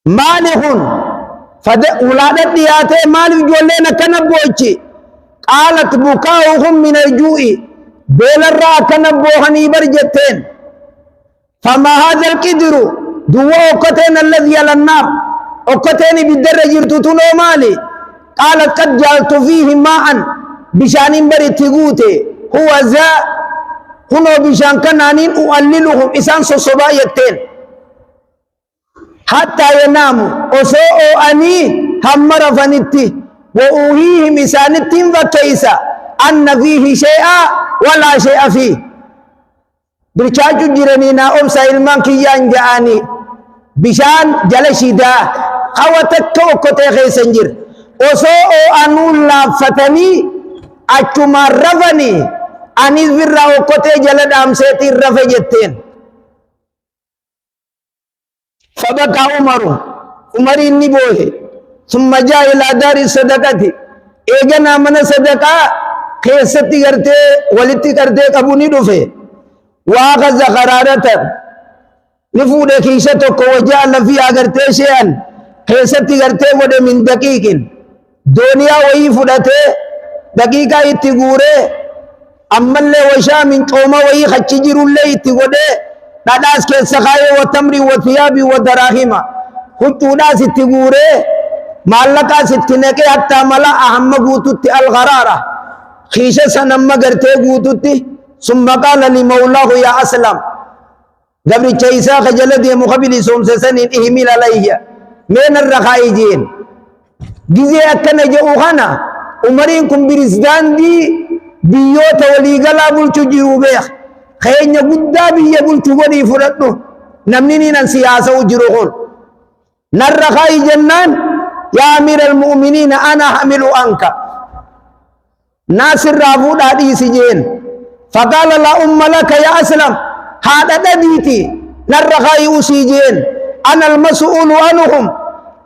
maalihun ولادت دياته مال جولنا كنبوچي قالت بكاؤهم من الجوع بيل الرا كنبوهني برجتين فما هذا القدر دو اوقتين الذي على النار اوقتين بالدرج تتلو مالي قالت قد جعلت فيه ماء بشان بريتغوتي هو ذا هنا بشان كنانين اؤللهم اسان صبايتين حتى يناموا أسوء أني همر فنتي وأوهيهم إسانتهم وكيسا أن فيه شيئا ولا شيء فيه برشاجو جرنينا أمسا إلمان كيان جاني بشان جلشدا خواتك وكتي خيسنجر أسوء أنو لافتني أجمع رفني أني برا وكتي جلد أمسيتي رفجتين فبكى عمر النبوه ثم جاء إلى دار الصدقة إيجنا من صدقة خيستي کرتے ولتی کرتے قبونی دفے واخذ قرارتا نفود خیشتو کو وجاء لفی آگرتے شیئن خیستی کرتے ودے من دقیقن دنیا وہی فدتے دقیقہ اتی گورے امالے وشا من قوما وہی خچی جرولے اتی ودے داداس کے سخائے و تمری و ثیابی و دراہیما خطوڑا ستی گورے مالکا ستی نکے حتی ملا احم گوتوتی الغرارہ خیشہ سنم گرتے گوتوتی ثم قال لمولاه یا اسلم گبری چیسا خجلد مخبلی سوم سے سنین احمیل علیہ من الرخائی جین گزے اکن جو خانا عمرین کم برزدان دی بیوتا ولی گلا بلچو جیرو بیخ خیرnya guddaa biyya bulchu godhii fudhadhu namni niinan siyaasa jiru kun narra kaayi jennaan yaa amiira almu'miniina ana hamilu anka naasirraa fuudhaa dhiisi jeen faqaala laa umma laka yaa aslam haadha dhadiiti narra kaayi usii jeen ana almas'uulu anuhum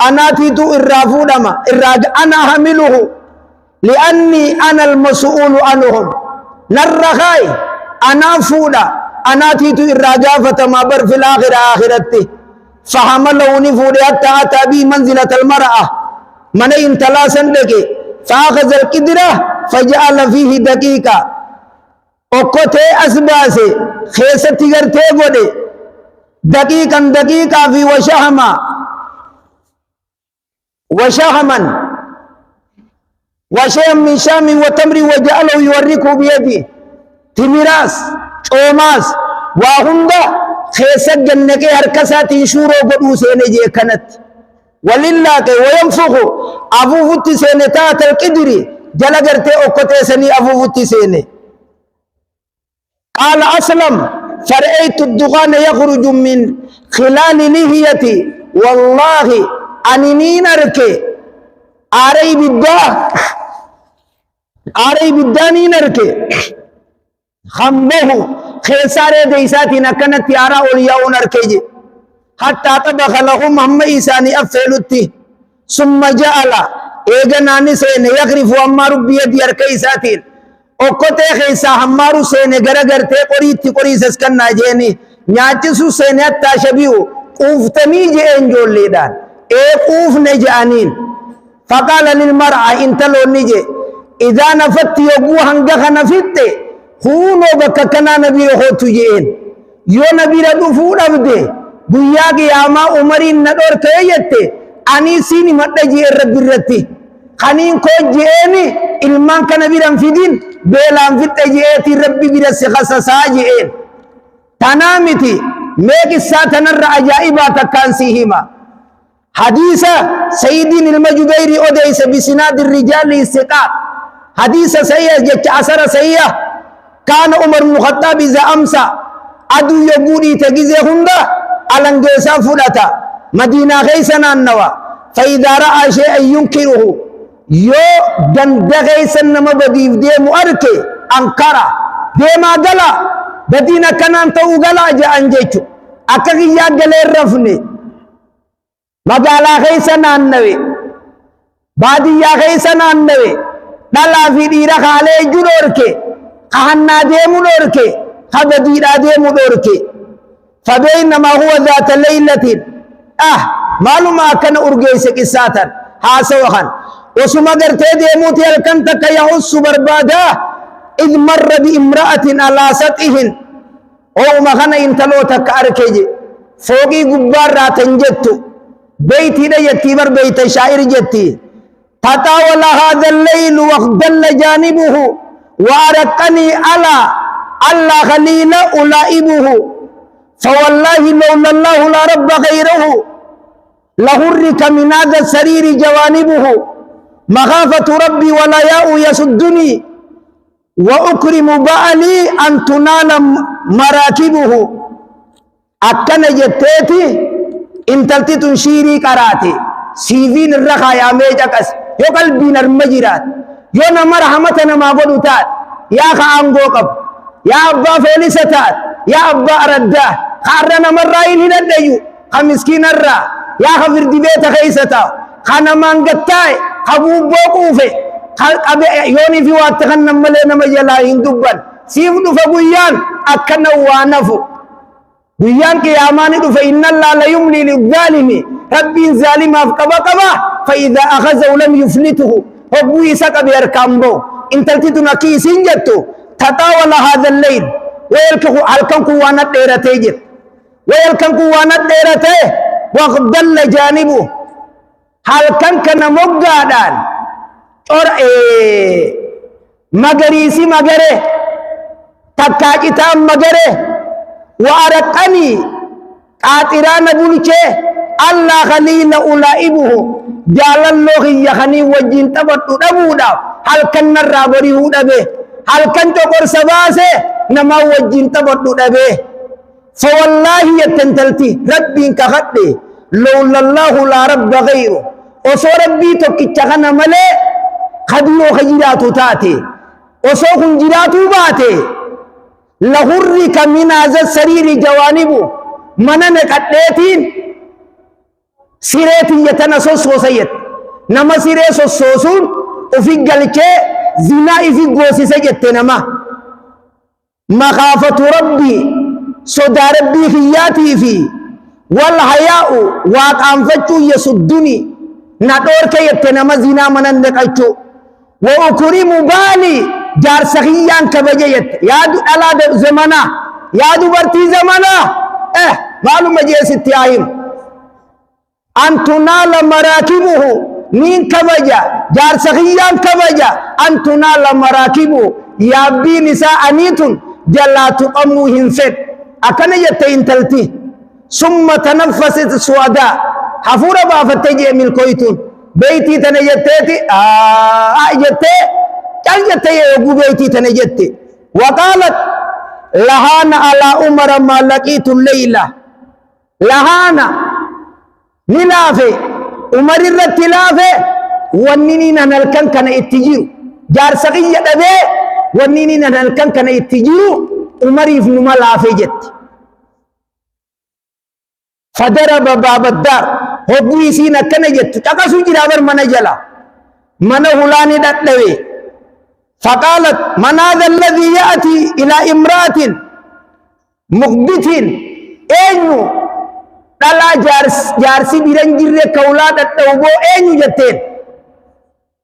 anaatiitu irraa fuudhama irraa ana hamiluhu li'anni ana almas'uulu anuhum narra kaayi أنا فودا أنا تيتو الرجافة ما بر في الآخرة آخرتي فحملوني فودا حتى أتى بي منزلة المرأة من انتلا سندكي فأخذ القدرة فجعل فيه دقيقة وقته أسباسي خيستي غرتي بودي دقيقا دقيقة في وشهما وشهما وشيئا من شام وتمر وجعله يوريكه بيدي تمراس اوماس واهندا خيسك جنكي هركسات يشورو بدو سينجي كانت ولله وينفخ ابو فت سينتات القدري جلغرتي اوكتي سني ابو فت سيني قال اسلم فرأيت الدخان يخرج من خلال لحيتي والله انني نركي اري بداني نركي خمبه خيسارة ديساتي نكنا تيارا أولياء نركيجي حتى طبخ لهم هم إيساني أفعلتي ثم جعل إيغناني سين يغرف أمارو بيد يركيساتين وقت خيسا همارو سين غرغرتي قريتي قريسس كنا جيني نياتسو سين التاشبيو قوفتني جين جول ليدان قوف نجانين فقال للمرأة انتلو نجي إذا نفت يقو هنگخ نفتي خونو بکا کنا نبی خوتو جئین یو نبی ردو فود ابدے گویا قیاما عمرین ندور کئیتے آنی سینی مدد جئین رب رتی خانین کو جئینی علمان کا نبی رم فیدین بیلان فیت جئیتی ربی برس خصصا جئین تنامی تھی میں قصہ تنر عجائبات کانسیہما حدیث سیدین المجبیری ادیس بسناد الرجال استقاق حدیث سیئہ جچ اثر سیئہ كان عمر بن الخطاب إذا أمسى أدو يقولي تجزي هندا ألنجيسا فلتا مدينة غيسنا النوا فإذا رأى شيئا ينكره يو جند غيسا نما بديف دي مؤركي أنكرا دي ما قلا بدينا كنان تو قلا جاء انجيشو أكاكي يا قلي الرفني مقالا غيسنا النوي بادي يا غيسنا النوي نلا في ديرا خالي جنوركي خهنا ديمو دوركي خبديرا ديمو دوركي فبينما هو ذات ليلة معلومة كان أرجيسك الساتر هاسوخن وسما قرتي ديموتي الكنت كي يعص بربادا إذ مر بامرأة على سطحهن أو مغنى انتلوتك أركيجي فوقي قبار راتن جتو بيتي دا يتي بر بيت شاعر جتي تطاول هذا الليل واخدل جانبه وارقني على الله خليل أولئبه فوالله لولا الله لا رب غيره لهرك من هذا السرير جوانبه مخافة ربي ولا ياء يسدني وأكرم بألي أن تنال مراكبه أكن جتيتي انتلتي تنشيري كراتي سيفين الرخا يا ميجاكس يو قلبين المجرات يو نمر حمتنا ما بدوتات يا خانغوكب يا أبا فيلستات يا أبا أرداه خارنا مرائين هنا ديو خمسكين الرا يا خفر دبيت خيستا خانا مانغتاي خبوب بوقوفي يوني في وقت خانا ملينا مجلا هندوبان سيف دفا بيان أكنا وانفو بيان كياماني دفا إن الله لا يملي للظالم ربي ظالم أفقبا قبا فإذا أخذه لم يفلته هبوي سكا بيركامبو انتلتتنا كيسين جتو تطاول هذا الليل ويلكو هلكن كوانا ديرتي جت ويلكن كوانا ديرتي وخدل جانبه هلكن كان مغادان اور مغريسي مغره تكاكيتا مغره وارقني قاطران بولچه الله خليل اولئبه جال الله يخني وجين تبطو دبودا هلكن نرابري ودبه هلكن تقر سباسه نما وجين تبطو دبه فوالله يتنتلتي ربي كخدي لولا الله لا رب غيره وسو ربي توكيتشغنا ملي خديو خجيراتو تاتي وسو خنجيراتو باتي لهرك من هذا السرير جوانبه منن قديتين سيرتي يتنسوس وسيت نما سيري سوسون وفي قلچه زنا في غوسي سجت نما مخافة ربي صدى ربي خياتي في والحياء واقام فتو يسدني ندور كي يتنما زنا منن نقلچو وأكرم بالي جار سخيان كبجيت يادو ألا زمنا يادو برتي زمنا معلوم جيس التياهم أن تنال مراكبه مين كبجا جار سخيان كبجا أن تنال مراكبه يابي نساء أنيتون جلا تقمو هنفت أكن يتين تلتي ثم تنفست سوادا حفورة بافتجي من كويتون بيتي تنجتتي جتة كان جتة يقول بيتي تنجتي وقالت لهانا على عمر ما لقيت الليلة لهانا نلافي عمر الرتلافي ونينينا نلكن كان اتجيرو جار سقية دبي ونينينا نلكن كان اتجيرو عمر يفن ما لافي جت فضرب باب الدار هبوي سينا كنجت تكاسو جرابر من جلا من هلاني دتوي فقالت من هذا الذي يأتي إلى امرأة مقبت أينو دلا جارسي برنجر كولاد التوبو أينو جتين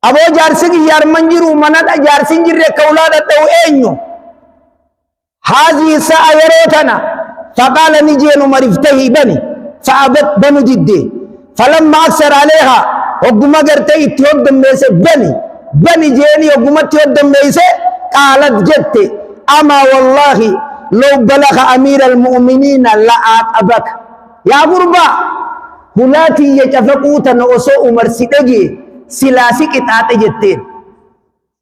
أبو جارسي يارمنجرو من هذا جارسي جر كولاد التو أينو هذه سائرتنا فقال نجين مرفتهي بني فأبت بنو جدي فلما أكثر عليها وقما قرتي تودم بيسي بني جيني وقما تودم بيسي قالت جدتي أما والله لو بلغ أمير المؤمنين لأعقبك يا غربا هلاتي يتفقوتا وسوء مرسيدجي سلاسي كتات جدتين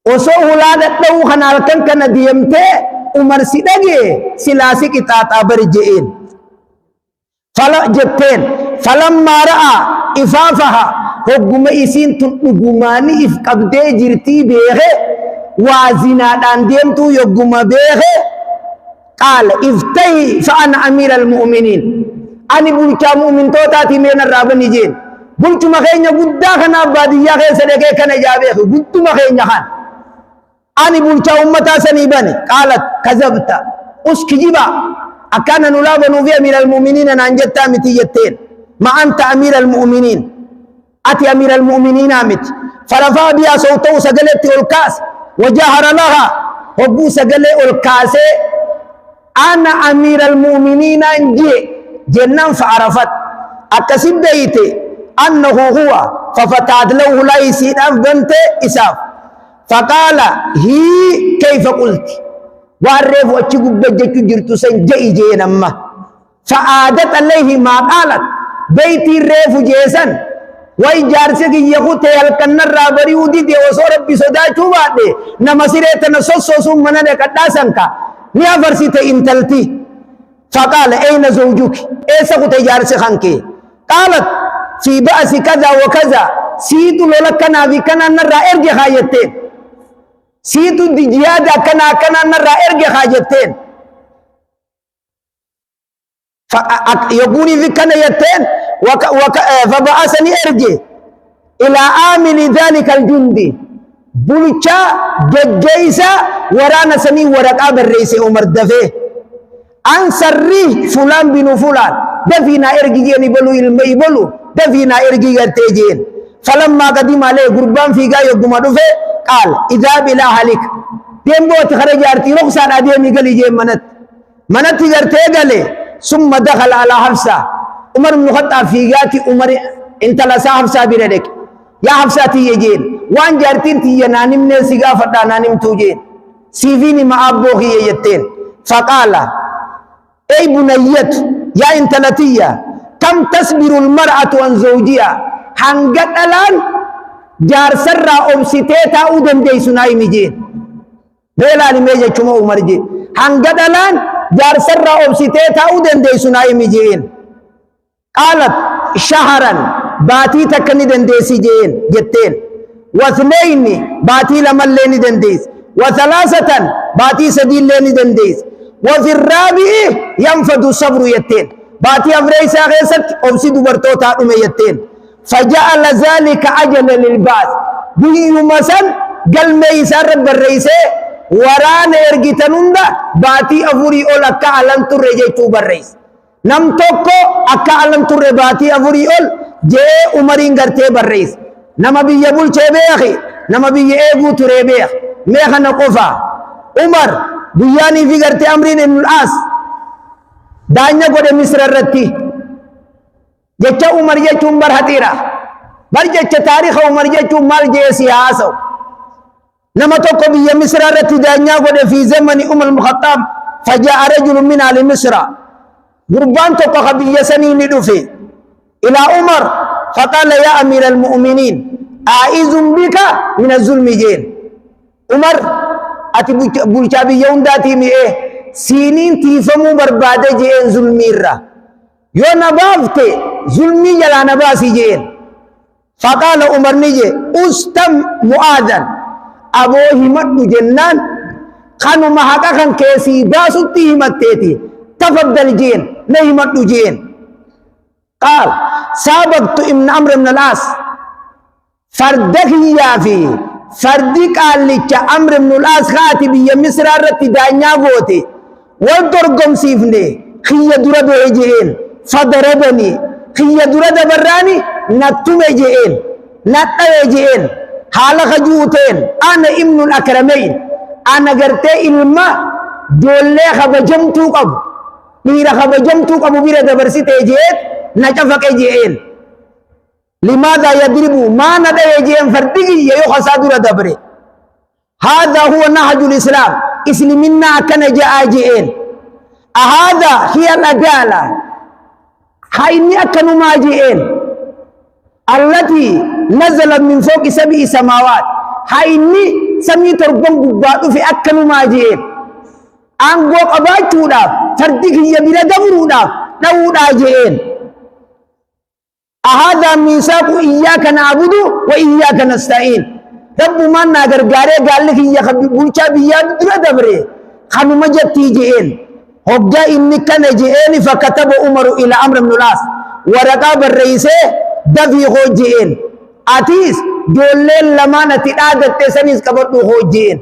وسوء هلاتت لو خنالكن كان ديمتي ومرسيدجي سلاسي كتات أبرجئين فلا جتين فلما رأى إفافها هجوم إسين تنقماني إفقبدي جرتي بيه وازنا دانديم تو يجوم بيه قال افتي فأنا أمير المؤمنين أنا بلتا مؤمن توتاتي من الرابن جين بلت مخيني بدا خنا بادية خي سدكي كان جابيه بلت مخيني خان أنا بلتا أمتا سنيباني قالت كذبت أسكجبا أكان نلابن في أمير المؤمنين أن أنجتا متيجتين ما أنت أمير المؤمنين أتي أمير المؤمنين أمت فرفع بها صوته سجلت الكاس وجهر لها وبو سجل الكاس أنا أمير المؤمنين أنجي جنان فعرفت أكسب بيتي أنه هو ففتحت له ليسين بنت إساف فقال هي كيف قلت وعرف وجهك بجك جرت سنجي جينما فعادت عليه ما قالت بيتي الريف جيسن ويجارسك يخوت يلقن الرابري ودي دي وصور بسودا چوبات دي نمسيرت نصوص من دكتاسنك نيا فرسيت انتلتي فقال أين زوجك إيسا خوت يجارسك قالت في بأس كذا وكذا سيد لولكنا بكنا نرى ارجع خايتين سيد دي جيادة كنا نرى ارجع خايتين يقولي في كنا يتين فبعثني ارجع إلى عامل ذلك الجندي بلچا ججيسا ورانا سني ورقاب الرئيس عمر دفه أنصري فلان بن فلان دفينا ارجع يبلو يبلو دفينا ارجع تيجين فلما قدم عليه قربان في قاية قمدوفه قال إذا بلا هلك ديمبو تخرج ارتي رخصان اديمي قال يجي منت تغرتي قال ثم دخل على حفصة عمر بن الخطاب في قاتي عمر انت لسا حفصة بردك يا حفصة تيجين وان جارتين تي نانم نسيغا فتا نانم توجين سيفيني ما أبوخي يتين فقال أي بنيت يا انت لتية كم تصبر المرأة عن زوجها هنگت الان جار سر أبسيتيتا أودن دي سناي مجين بيلا لميجة چمو عمر جي هنگت الان جار سر أبسيتيتا أودن دي سناي مجين قالت شهرا باتي تكني دنديسي جين جتين واثنين باتي لمن ليني دنديس وثلاثة باتي سدين ليني دنديس وفي الرابع ينفد الصبر يتين باتي أفريسا غيست أبسي دبرتو تاقم يتين فجعل ذلك عجل للباس بي مثلا قل ميسا رب الرئيس وران ارغتنون باتي أفوري أول أكا علم ترجي توب الرئيس نم توقو أكا علم ترجي باتي أفوري أول جي عمرين غرتي بالرئيس نما بي يبول چه بيخي نما بي يأبو تري بيخ ميخا نقفا عمر بياني في غرتي أمرين ابن العاص دانيا قد مصر الرتي جچا عمر جچون برحتيرا بر جچا تاريخ عمر جچون مال جيسي آسو نما توقو بي مصر الرتي دانيا قد في زمن عمر المخطب فجاء رجل من آل مصر قربان توقو خبي سنين ندفي إلى عمر فقال يا أمير المؤمنين أعيذ بك من الظلم جين عمر أتي بلچابي يوم داتي مي سينين تيفمو بربادة جين ظلمي را يو نبافت ظلمي جلا نباسي جين فقال عمر نجي استم معاذن أبو همت جنان خانو محاقا خان كيسي باسو تي همت تيتي تفضل جين نهمت جين قال سابقت ابن عمرو بن العاص فردك يافي فردك قال لك عمرو بن العاص خاتب يا مصر رتي دانيا غوتي والدرغم سيفني خي درد وجهين فضربني خي درد براني نتم وجهين نت وجهين حال خجوتين انا ابن الاكرمين انا غرت علما دولة خبجمتو قب ميرا خبجمتو قب بيرا دبرسي تيجيت نجفك جين لماذا يضرب ما ندى جين فردق يخسا دور دبري هذا هو نهج الإسلام إسلامنا كان جاء جين هذا هي العدالة هاي أكنوا ما جين التي نزل من فوق 7 سماوات هاي سمي تربون بباطو في أكنوا ما جين أنقوك أباكو دا فردق يبير دبرو دا نودا جين هذا ميثاق إياك نعبد وإياك نستعين رب ما ناغر غاري قال لك يا خبي بوچا بياد درا دبري خانو مجتي جين هوجا انك نجين فكتب عمر الى عمرو بن العاص ورقاب الرئيس دفي خوجين اتيس جولل لمانه تدادت سنيس كبدو خوجين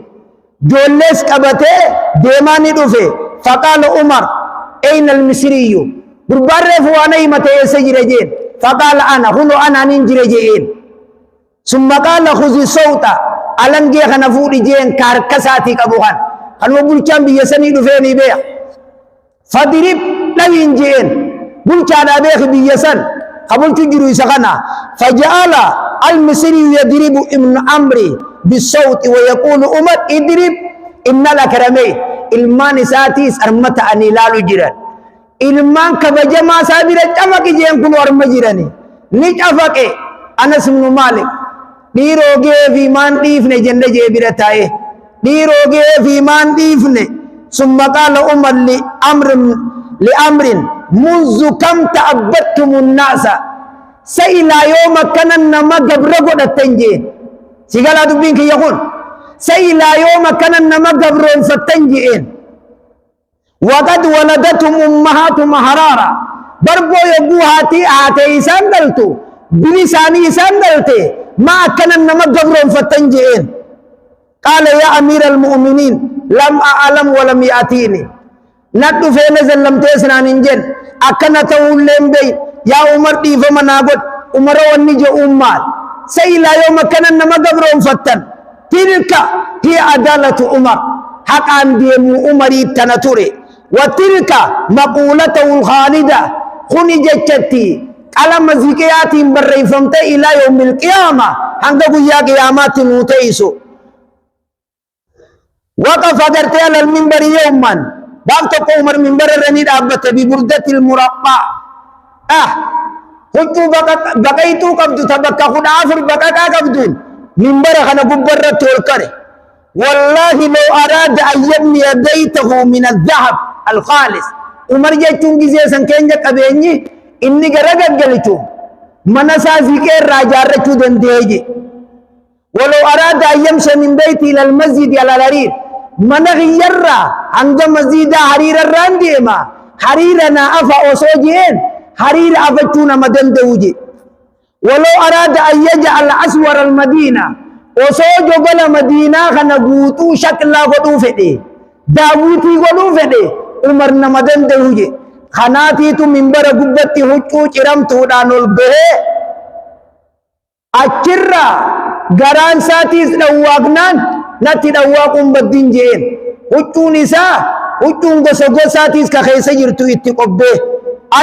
جولس كبته ديماني دوفه فقال عمر اين المصري بربار فواني متى سجرجين فقال أنا هنو أنا ننجر جئين ثم قال خذ الصوت ألن جي خنفور جئين كاركساتي كبوخان خنو بلچان بيسني دفيني بيخ فضرب لوين جئين بلچان أبيخ بيسن قبل تجروا يسخنا فجعل المصري يضرب ابن عمرو بالصوت ويقول عمر اضرب إن لك رمي ilmaan isaatiis armata ani ilaalu jiran ilmaan kabajamaa isaa bira cafaqi jeen kun warma jirani ni cafaqe Anas ibn Malik dhiiroo gee fi maan dhiifne jenne jee bira taa'e dhiiroo gee fi maan dhiifne summa qaala Umar li amrin munzu kam ta'abbattum an-naasa sa'ila yooma kana nama gabra godhatan jeen sigala dubbiin kiyya kun سيلا يوم كان النما قبرون فتنجئين وقد ولدتهم أمهاتهم حرارا بربو يقوهاتي آتي سندلتو بلساني سندلتي ما كان النما قبرون فتنجئين قال يا أمير المؤمنين لم أعلم ولم يأتيني نتو في نزل لم تسنا ننجن أكنا تولين بي يا عمر دي فمن أقول عمر ونجي أمال سيلا يوم كان النما قبرون فتن تلك هي عدالة عمر حقا ديم عمري تنتوري وتلك مقولته الخالدة خني جتتي على مزيكيات بري فمت إلى يوم القيامة عندك يا قيامات نوتيسو وقف درت على المنبر يوما بابتك عمر منبر الرنيد أبت ببردة المربع هجو بقيتو قبضو تبكى خد عافر بقى قبضون منبر خنا قبرة تولكره والله لو أراد أن يبني بيته من الذهب الخالص عمر جيتون جزيسان كينجك أبيني إني قرقب جلتو منسا ذكر راجارتو دنديجي ولو أراد أن يمشي من بيتي إلى المسجد على الحرير من غير عند مسجد حرير الرانديما حريرنا أفا أصوجين حرير أفتونا مدن دوجي ولو أراد أن يجعل أسور المدينة وصوجو بلا مدينة خنقوتو شكلا قدو فدي داوتي قدو فدي عمرنا مدن دوجي خناتي تو منبر قبتي حجو چرمتو دانول به أچرا غران ساتيس دواقنان نتي دواقون بدين جين حجو نساء حجو غسو ساتيس كخيس جرتو اتقبه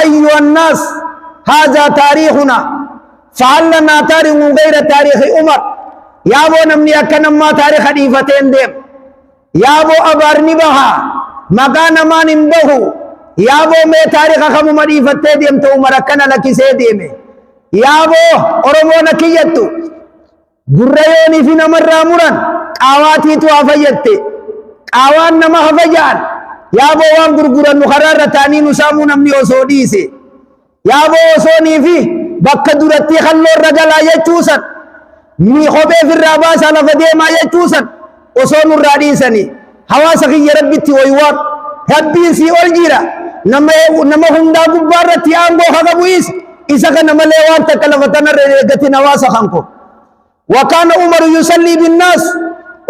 أيها الناس هذا تاريخنا فعلنا تاريخ غير تاريخ عمر يا بو نمني أكنا ما تاريخ حديفتين ديم يا بو أبارني بها مكان ما نمبه يا بو مي تاريخ خمو مريفتين ديم تو عمر أكنا لكي سيديم يا بو أرمو نكيتو قريوني في نمر راموران قاواتي تو أفيت قاوان نما هفجان يا بو وان قرقران نخرار تاني نسامو نمني وصوديسي يا بو وصوني فيه bakka duratti khalloo ragalaa jechuusan mi khobee firraa baasaa lafa deemaa jechuusan osoo nurraa dhiisanii hawaasa kiyya rabbitti waywaaq rabbiin sii ol jira nama hundaa gubbaa irratti aangoo haa qabu'is isa kana malee waan takka lafa tanarra eeggatin hawaasa kanko wakaana umaru yusallii binnaas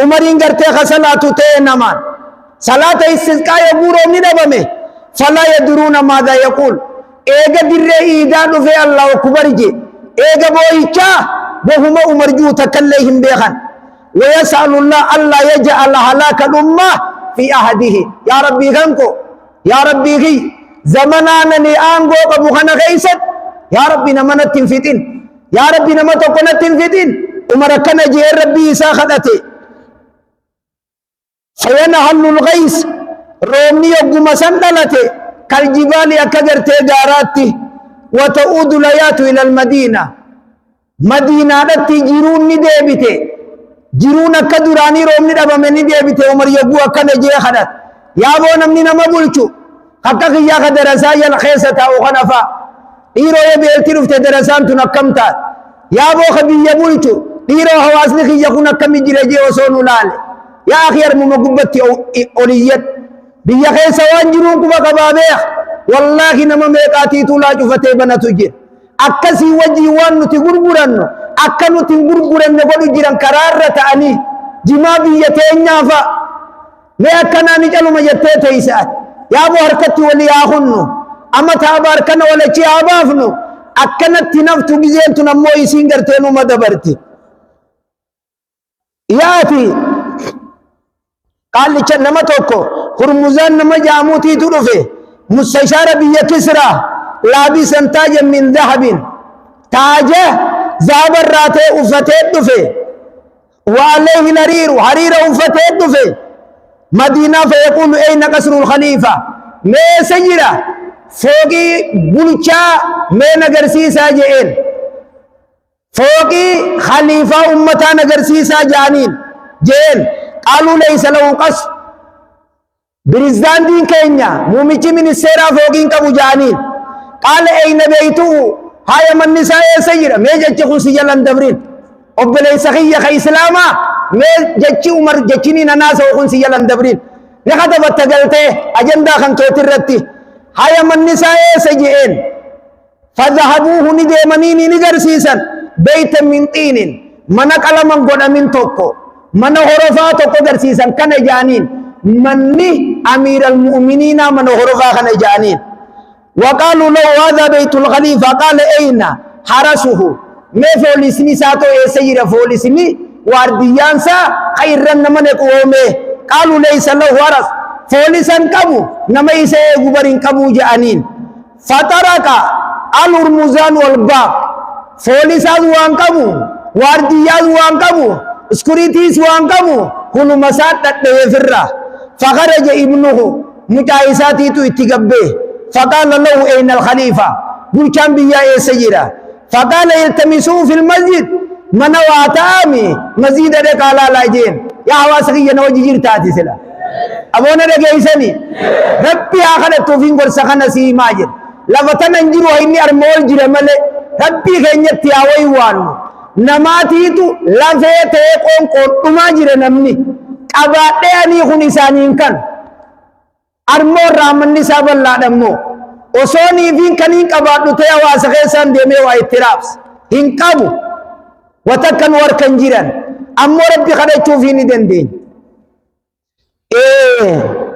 umariin gartee ka salaatu ta'e namaan salaata istisqaa yogguu roobni dhabame falaa yadruuna maadaa yaquul eega dirree iidaa dhufe Allahu akbar je eega booyichaa bohuma Umar juu takkallee hin beekan ويسأل الله ألا يجعل هلاك الأمة في أحده يا ربي غنكو يا ربي غي زمنانا نيانغو قبوخنا غيسد يا ربي نمنا تنفتين يا ربي نمنا تقنا تنفتين عمر كان جي ربي ساخدته فينهل الغيث رومي يقوم سندلته كالجبال أكدرت داراتي وتعود ليات إلى المدينة مدينة تجيرون نديبته جيرون كدراني رومي دابا من نديبته عمر يقوى كان جي خدت يا بو نمني نمبولشو حقق يا درسا يا الخيسة أو خنفا إيرو يبيلتي رفت درسان تنكمتا يا بو خبي يبولشو إيرو حواسنك يكون كم جرجي وصونو لالي يا أخي أرمو مقبتي أوليت بيا خيسة وانجرون كبا كبابيخ والله نما ميقاتي تولا جفتي بناتو جير أكسي وجي وانو تغرغرانو أكنو تغرغرانو قدو جيران كرارة تاني جما بيتين نافا ما أكنا نجلو مجتة تيسات يا أبو هركتي ولي آخنو أما تابار كنا ولا شي أبافنو أكنت نفتو بزين تنمو يسينجر تينو مدبرتي ياتي قال لي نما توكو هرمزان نما جاموتي تلفه مستشار بيا كسرى لابسا تاجا من ذهب تاجه زابر راته أفتت دفه وعليه نرير حرير أفتت دفه مدينة فيقول أين قصر الخليفة ما سجرة فوقي بلچا ما نگرسيسا جئين فوقي خليفة أمتا نگرسيسا جانين جئين قالوا ليس له قصر برزدان دين كينيا موميچي من السيرا فوقين كبو جانين قال أين بيته هاي من نساء سجرة ما جتش خلصي جلن دبرين أبلي سخية خي إسلاما ما جتش عمر جتشني نناسا وخلصي جلن دبرين نخطة بتقلته أجندا خان كيتر رتي هاي من نساء سجئين فذهبوه نديمنيني نجرسيسا بيتا من طين من كلام قد من توكو من هرفا توكو جرسيسا كان جانين مني أمير المؤمنين من هرفا كان جانين وقالوا له هذا بيت الخليفة قال أين حرسه ما فولسني ساتو سير فولسني وارديان سا خيرا من قومه قالوا ليس له ورث فولسا كبو نما يسي غبرين كبو جانين فترك الهرمزان والباب فولسا وان كبو وارديان وان كبو سكوريتيس وان كبو كل مسات تدفرا فخرج ابنه مجايساتي تو اتقبه فقال له أين الخليفة قل كم بيا سيرا فقال يلتمسوه في المسجد من واتامي مزيد لك على لاجين يا واسقي نوجي جرتاتي سلا أبونا لك يسني ربي آخر التوفين ورسخنا سي ماجد لفتن انجروا إني أرمول جرمال ربي خينيت ياوي وانو نماتيتو لفيت يقوم قطو ماجر نمني أبادي أني خنسانين كان أرمور رامن نساب الله دمو وصوني فين كنين كبادو تيا واسخيسان ديمي وإترابس هنكابو وتكن وركن جيران أمو ربي خده تشوفيني دين إيه